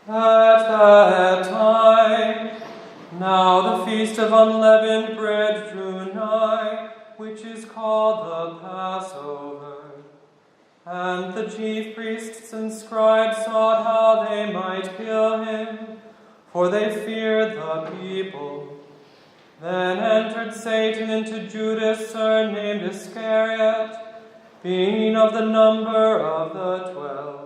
At that time, now the feast of unleavened bread drew nigh, which is called the Passover. And the chief priests and scribes sought how they might kill him, for they feared the people. Then entered Satan into Judas, surnamed Iscariot, being of the number of the 12.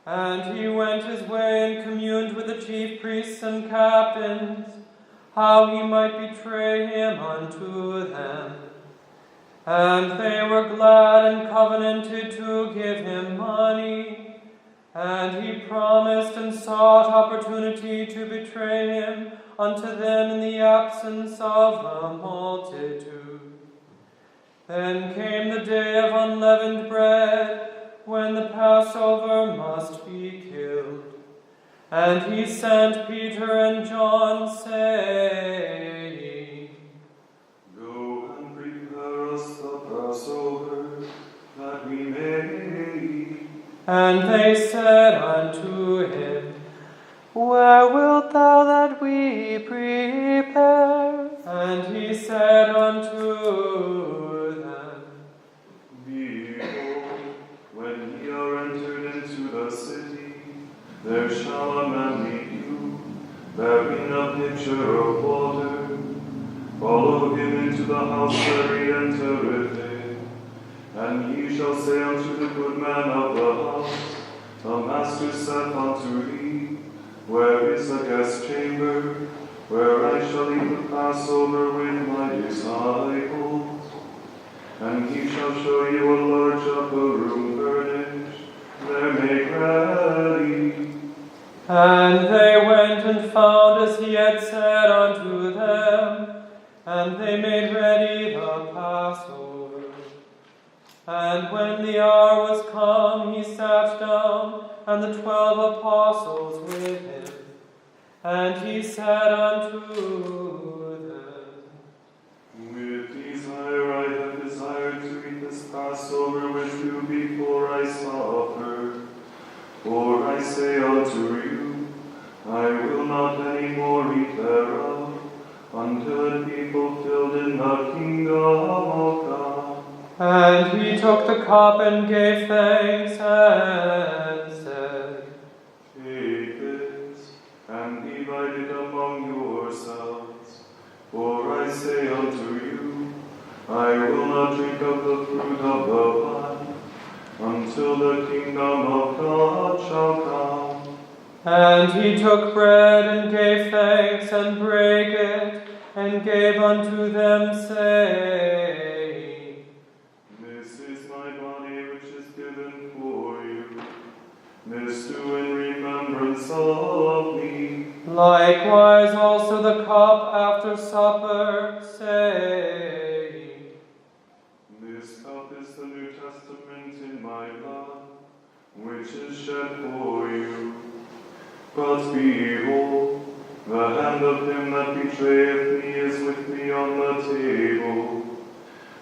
And he went his way and communed with the chief priests and captains, how he might betray him unto them. And they were glad and covenanted to give him money. And he promised and sought opportunity to betray him unto them in the absence of the multitude. Then came the day of unleavened bread, when the Passover must be killed. And he sent Peter and John, saying, Go and prepare us the Passover, that we may eat. And they said unto him, Where wilt thou that we prepare? And he said unto them, Behold, when ye are entered into the city, there shall a man meet you, bearing a pitcher of water. Follow him into the house where he entereth in. And ye shall say unto the good man of the house, The master saith unto thee, Where is the guest chamber, where I shall eat the Passover with my disciples? And he shall show you a large upper room furnished, there make ready. And they went and found as he had said unto them, and they made ready the Passover. And when the hour was come, he sat down, and the 12 apostles with him. And he said unto them, With desire I have desired to eat this Passover with you before I suffer. For I say unto you, I will not any more eat thereof, until it be fulfilled in the kingdom of God. And he took the cup and gave thanks and said, Take this, and divide it among yourselves. For I say unto you, I will not drink of the fruit of the vine, until the kingdom of God shall come. And he took bread and gave thanks and brake it, and gave unto them, saying, This is my body which is given for you. This do in remembrance of me. Likewise also the cup after supper, saying, This cup is the New Testament in my blood, which is shed for you. But behold, the hand of him that betrayeth me is with me on the table.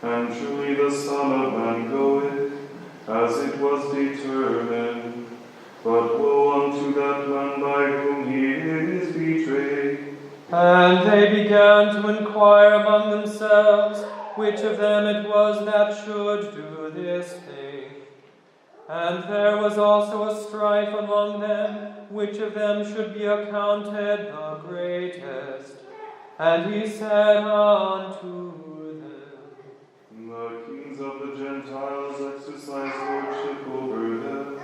And truly the Son of Man goeth, as it was determined. But woe unto that man by whom he is betrayed. And they began to inquire among themselves which of them it was that should do this thing. And there was also a strife among them, which of them should be accounted the greatest. And he said unto them, The kings of the Gentiles exercise lordship over them,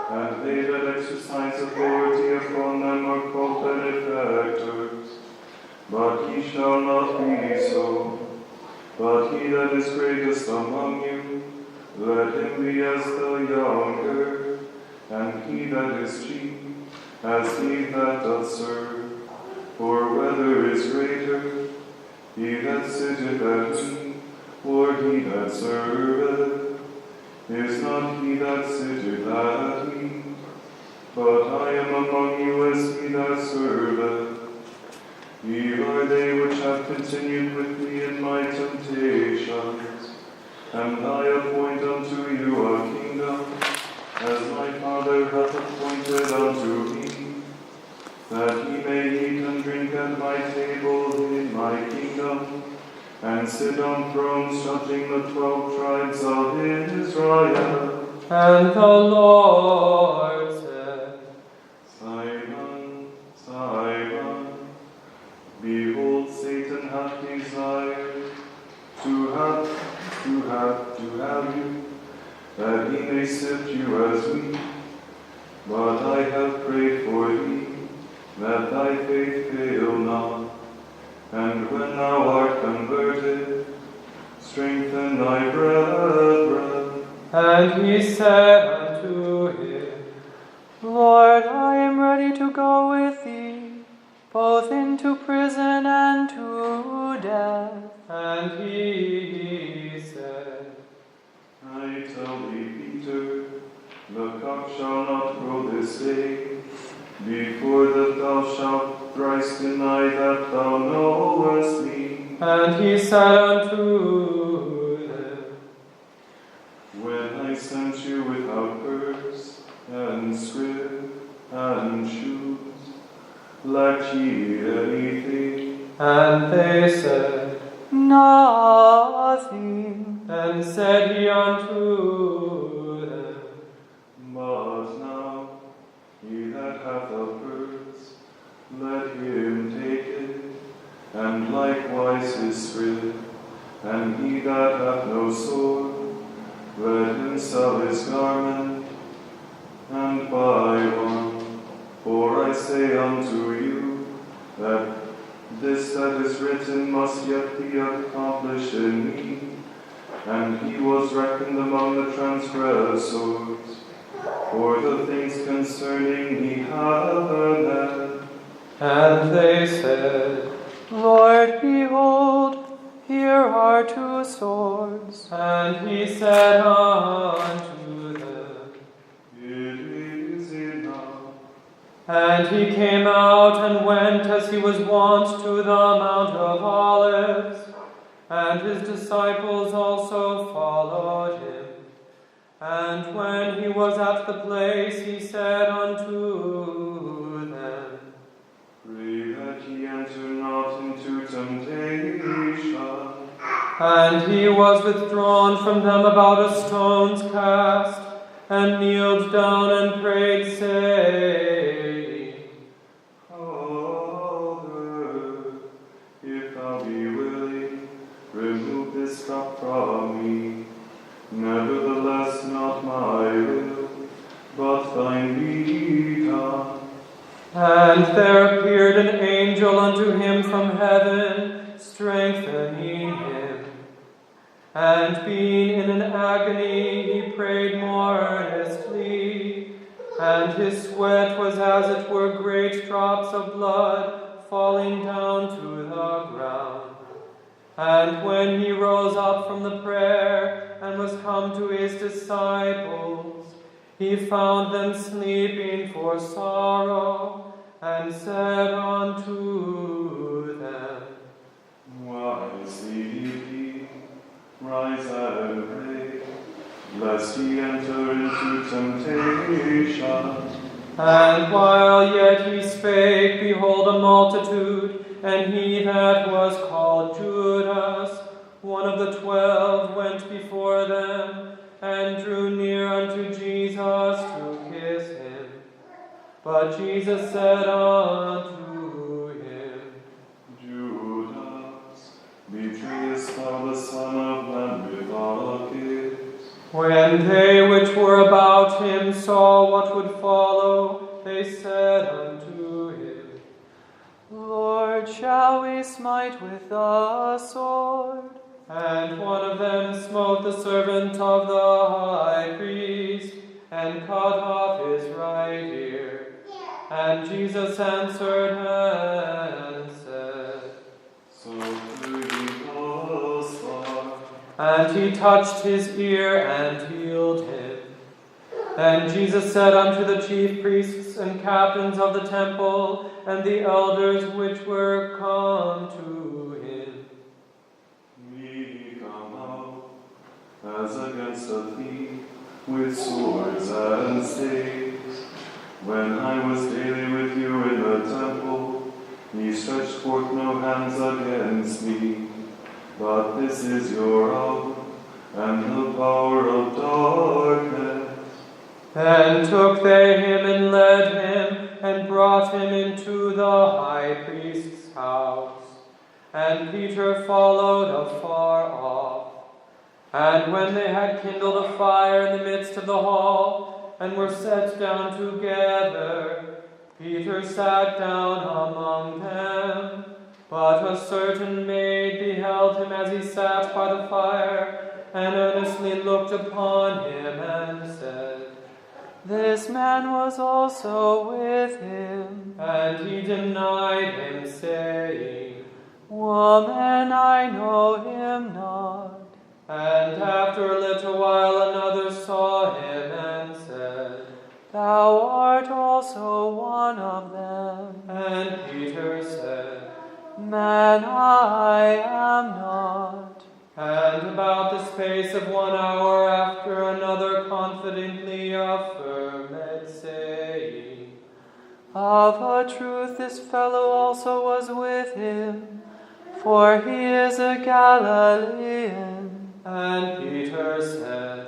and they that exercise authority upon them are called benefactors. But ye shall not be so. But he that is greatest among you, let him be as the younger, and he that is chief, as he that doth serve. For whether is greater, he that sitteth at meat, or he that serveth? Is not he that sitteth at meat? But I am among you as he that serveth. Ye are they which have continued with me in my temptations, and I appoint unto you a kingdom, as my Father hath appointed unto me, at my table in my kingdom, and sit on thrones judging the 12 tribes of Israel. And the Lord said, Simon, Simon, behold, Satan hath desired to have you, that he may sift you as wheat. But I have prayed for thee, that thy faith fail not. And when thou art converted, strengthen thy brethren. And he said unto him, Lord, I am ready to go with thee, both into prison and to death. And he said, I tell thee, Peter, the cock shall not crow this day, before that thou shalt thrice deny that thou knowest me. And he said unto them, When I sent you without purse, and scrip, and shoes, lacked ye anything? And they said, Nothing. Then said he unto them, But now, he that hath a purse, let him take it, and likewise his scrip. And he that hath no sword, let him sell his garment, and buy one. For I say unto you, that this that is written must yet be accomplished in me. And he was reckoned among the transgressors, for the things concerning me have heard. And they said, Lord, behold, here are 2 swords. And he said unto them, It is enough. And he came out and went as he was wont to the Mount of Olives, and his disciples also followed him. And when he was at the place, he said unto them, Pray that ye enter not into temptation. And he was withdrawn from them about a stone's cast, and kneeled down and prayed, saying, Father, if thou be willing, remove this cup from me. Nevertheless, not my will, but thine be done. And there appeared an angel unto him from heaven, strengthening him. And being in an agony, he prayed more earnestly, and his sweat was as it were great drops of blood falling down to the ground. And when he rose up from the prayer and was come to his disciples, he found them sleeping for sorrow, and said unto them, Why sleep ye? Rise and pray, lest ye enter into temptation. And while yet he spake, behold, a multitude, and he that was called Judas, one of the 12, went before them, and drew near unto Jesus to kiss him. But Jesus said unto him, Judas, betrayest thou the Son of Man with a kiss? When they which were about him saw what would follow, they said unto him, Lord, shall we smite with the sword? And one of them smote the servant of the high priest, and cut off his right ear. And Jesus answered and said, So do ye thus far. And he touched his ear and healed him. Then Jesus said unto the chief priests and captains of the temple, and the elders which were come to him, We come out as against a thief with swords and staves. When I was daily with you in the temple, Ye stretched forth no hands against me, but this is your hour, and the power of darkness. Then took they him and led him, and brought him into the high priest's house. And Peter followed afar off. And when they had kindled a fire in the midst of the hall, and were set down together, Peter sat down among them. But a certain maid beheld him as he sat by the fire, and earnestly looked upon him, and said, "This man was also with him." And he denied him, saying, "Woman, I know him not." And after a little while another saw him, and said, "Thou art also one of them." And Peter said, "Man, I am not." And about the space of 1 hour after another confidently affirmed, saying, "Of a truth this fellow also was with him, for he is a Galilean." And Peter said,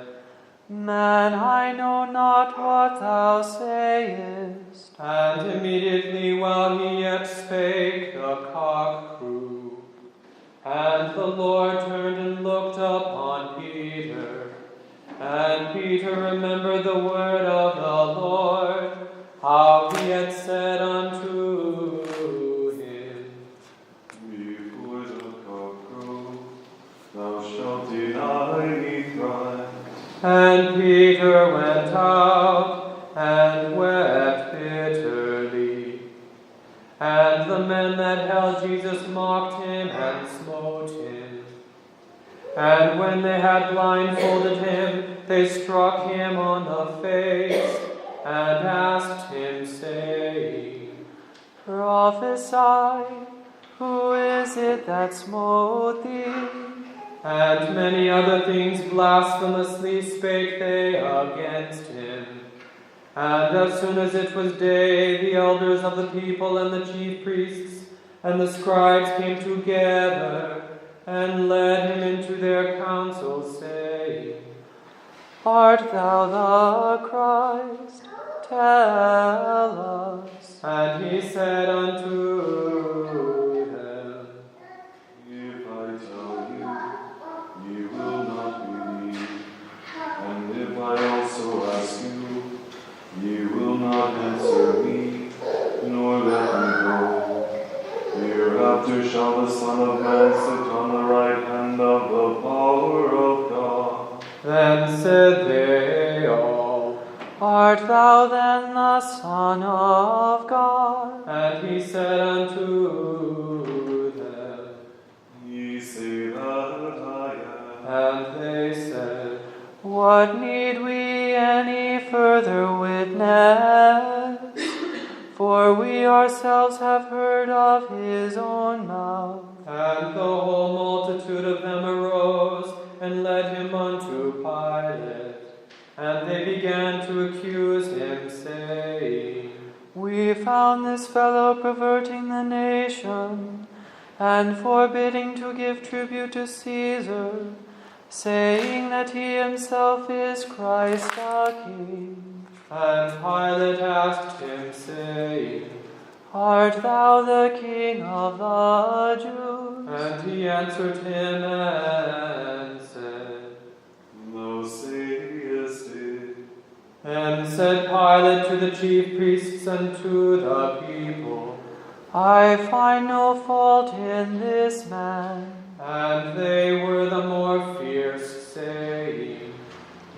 "Man, I know not what thou sayest." And immediately while he yet spake, the cock crew. And the Lord turned and looked upon Peter. And Peter remembered the word of the Lord, how he had said unto him, Before the cock crow, thou shalt deny me thrice. And Peter went out and wept bitterly. And the men that held Jesus mocked him and smote him. And when they had blindfolded him, they struck him on the face, and asked him, saying, "Prophesy, who is it that smote thee?" And many other things blasphemously spake they against him. And as soon as it was day, the elders of the people and the chief priests and the scribes came together, and led him into their council, saying, "Art thou the Christ? Tell us." And he said unto them, If I tell you, ye will not believe. And if I also ask you, ye will not answer me, nor let me go. Hereafter shall the Son of Man sit on the right hand of the power of God. Then said they all, "Art thou then the Son of God?" And he said unto them, Ye say that I am. and they said, "What need we any further witness? For we ourselves have heard of his own mouth." And the whole multitude of them arose and led him unto Pilate. And they began to accuse him, saying, "We found this fellow perverting the nation, and forbidding to give tribute to Caesar, saying that he himself is Christ the King." And Pilate asked him, saying, "Art thou the King of the Jews?" And he answered him and said, Thou sayest it. And said Pilate to the chief priests and to the people, "I find no fault in this man." And they were the more fierce, saying,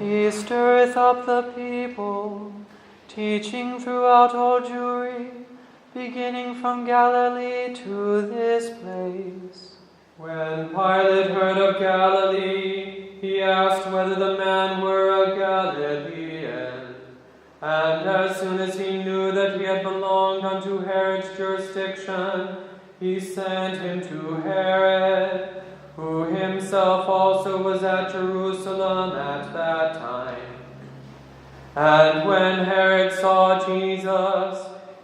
"He stirreth up the people, teaching throughout all Jewry, beginning from Galilee to this place." When Pilate heard of Galilee, he asked whether the man were a Galilean. And as soon as he knew that he had belonged unto Herod's jurisdiction, he sent him to Herod, who himself also was at Jerusalem at that time. And when Herod saw Jesus,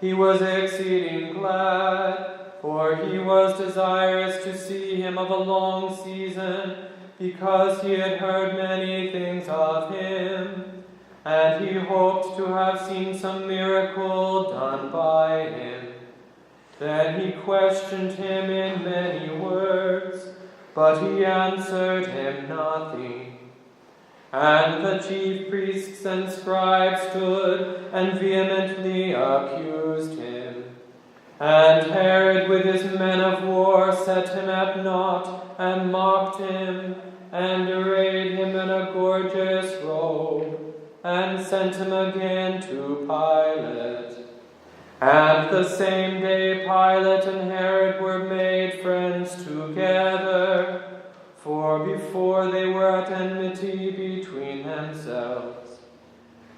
he was exceeding glad, for he was desirous to see him of a long season, because he had heard many things of him, and he hoped to have seen some miracle done by him. Then he questioned him in many words, but he answered him nothing. And the chief priests and scribes stood and vehemently accused him. And Herod with his men of war set him at naught, and mocked him, and arrayed him in a gorgeous robe, and sent him again to Pilate. And the same day Pilate and Herod were made friends together, for before they were at enmity between themselves.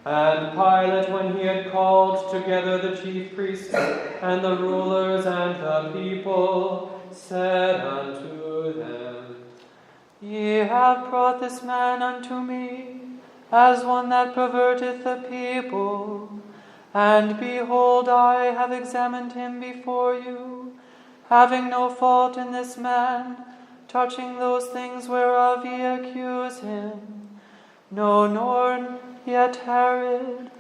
And Pilate, when he had called together the chief priests and the rulers and the people, said unto them, Ye have brought this man unto me, as one that perverteth the people. And behold, I have examined him before you, having no fault in this man, touching those things whereof ye accuse him. No, nor yet Herod,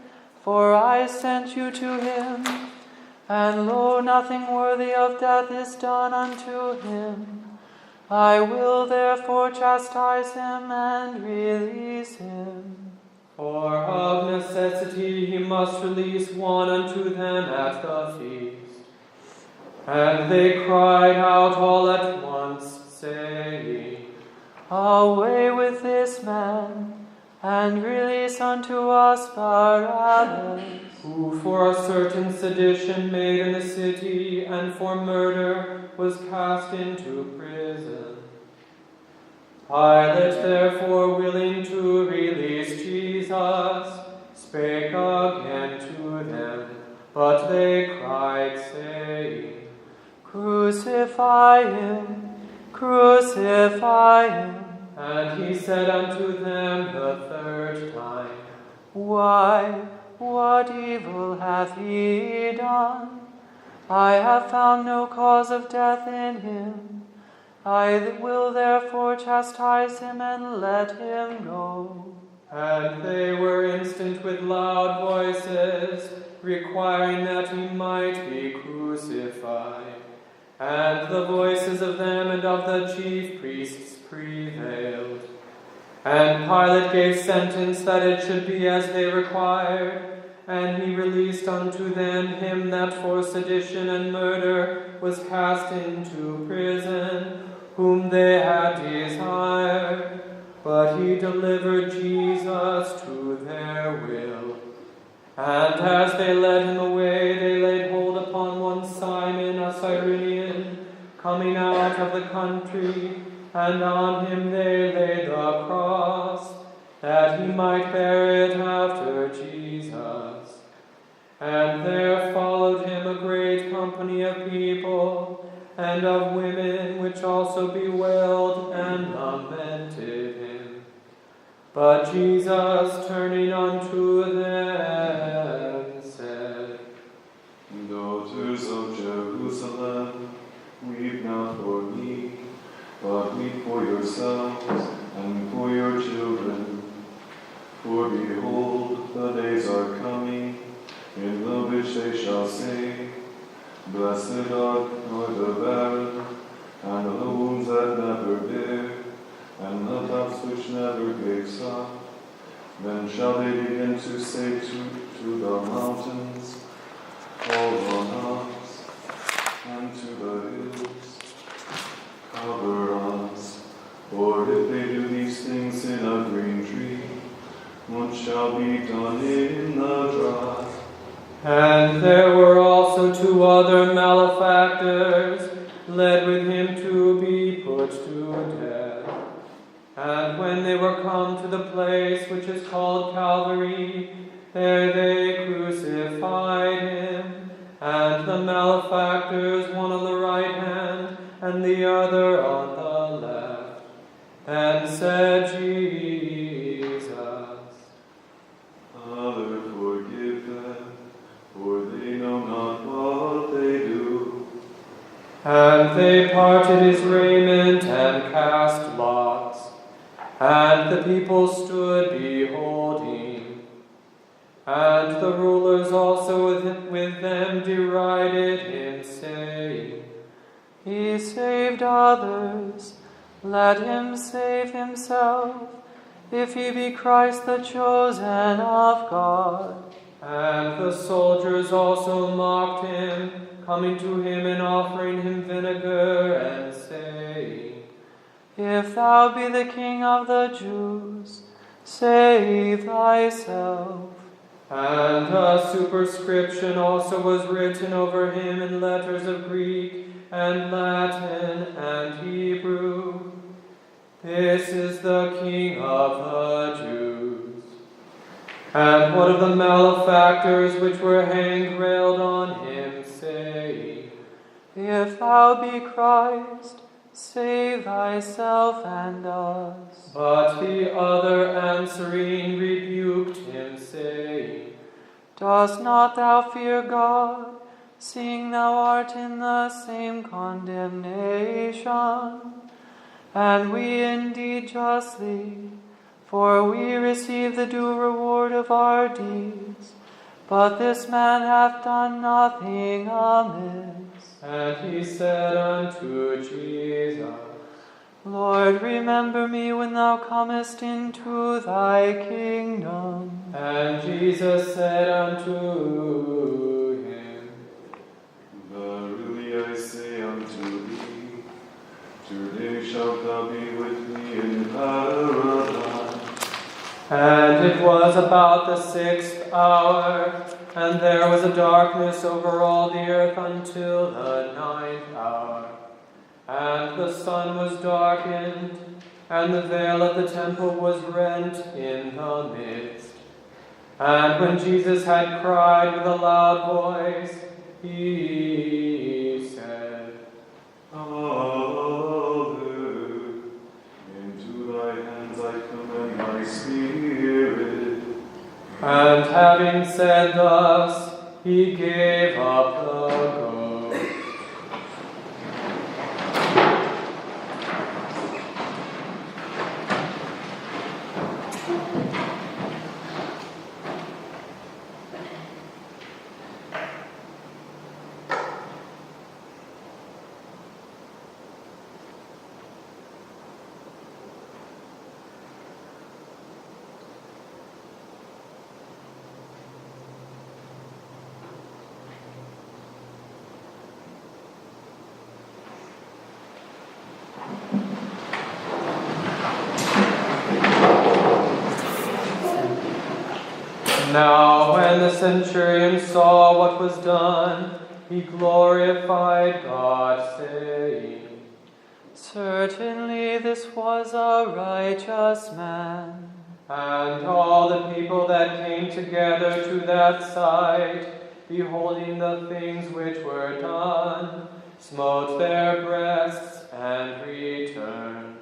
for I sent you to him. And lo, nothing worthy of death is done unto him. I will therefore chastise him and release him. For of necessity he must release one unto them at the feast. And they cried out all at once, saying, Away with this man, and release unto us Barabbas. who for a certain sedition made in the city and for murder was cast into prison. Pilate, therefore, willing to release Jesus, spake again to them, but they cried, saying, Crucify him, crucify him. And he said unto them the third time, Why, what evil hath he done? I have found no cause of death in him. I will therefore chastise him and let him go. And they were instant with loud voices, requiring that he might be crucified. And the voices of them and of the chief priests prevailed. And Pilate gave sentence that it should be as they required, and he released unto them him that for sedition and murder was cast into prison, whom they had desired, but he delivered Jesus to their will. And as they led him away, they laid hold upon one Simon, a Cyrenian, coming out of the country, and on him they laid the cross, that he might bear it after Jesus. And there followed him a great company of people, and of women, which also bewailed and lamented him. But Jesus, turning unto them, said, Daughters of Jerusalem, weep not for me, but weep for yourselves and for your children. For behold, the days are coming, in the which they shall say, Blessed are the barren, and the wombs that never bear, and the paths which never gave suck. Then shall they begin to say to the mountains, Fall on us, and to the hills, cover us. For if they do these things in a green tree, what shall be done in the dry? And there were also two other malefactors, led with him to be put to death. And when they were come to the place which is called Calvary, there they crucified him, and the malefactors, one on the right hand, and the other on the left. And said Jesus, Father, forgive them, for they know not what they do. And they parted his raiment and cast lots. And the people stood beholding. And the rulers also with them derided him, saying, He saved others, let him save himself, if he be Christ the chosen of God. And the soldiers also mocked him, coming to him and offering him vinegar, and saying, If thou be the King of the Jews, save thyself. And a superscription also was written over him in letters of Greek and Latin and Hebrew. This is the King of the Jews. And one of the malefactors which were hanged railed on him, saying, If thou be Christ, save thyself and us. But the other answering rebuked him, saying, Dost not thou fear God, seeing thou art in the same condemnation? And we indeed justly, for we receive the due reward of our deeds. But this man hath done nothing amiss. And he said unto Jesus, Lord, remember me when thou comest into thy kingdom. And Jesus said unto him, Verily I say unto thee, today shalt thou be with me in paradise. And it was about the 6th hour, and there was a darkness over all the earth until the 9th hour. And the sun was darkened, and the veil of the temple was rent in the midst. And when Jesus had cried with a loud voice, he said, Father, into thy hands I commend my spirit. And having said thus, he gave up the ghost. Now when the centurion saw what was done, he glorified God, saying, Certainly this was a righteous man. And all the people that came together to that sight, beholding the things which were done, smote their breasts and returned.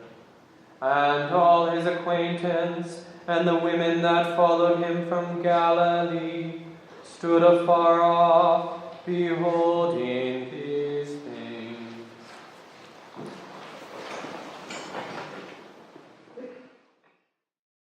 And all his acquaintance and the women that followed him from Galilee stood afar off, beholding thee.